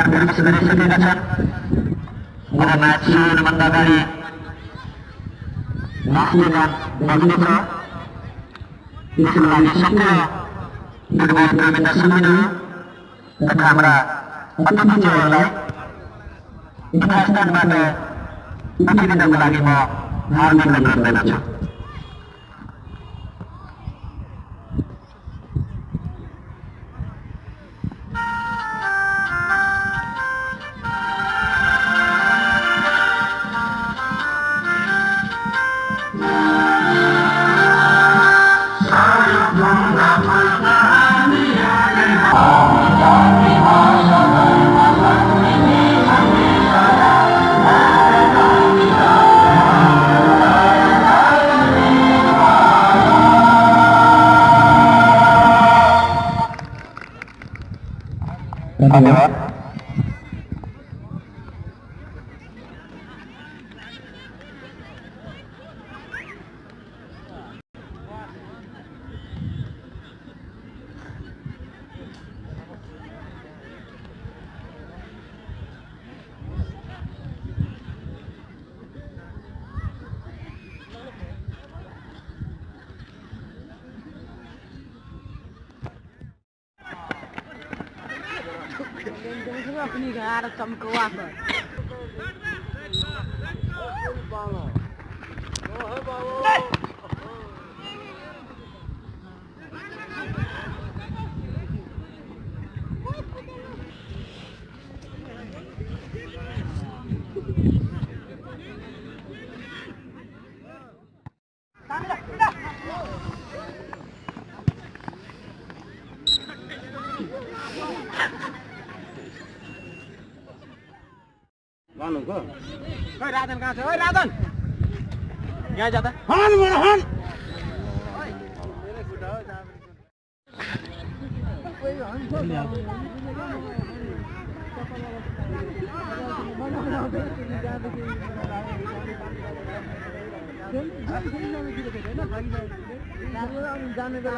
तयार गरिसकेका छन् र म्याच सुरुभन्दा अगाडि 10 रन बग्नेछ। त्यसको लागि सक्रिय फुटबल प्रेमीका सबै तथा हाम्रा अतिथिहरूलाई यथास्थानबाट प्रतिनिधिको लागि म हार्दिक अनुरोध गर्दछु। धन्यवाद। अपनी घर चमकवा कर राधन कहाँ छ? ओए राधन यहाँ जाता हन मन हन जाने बेला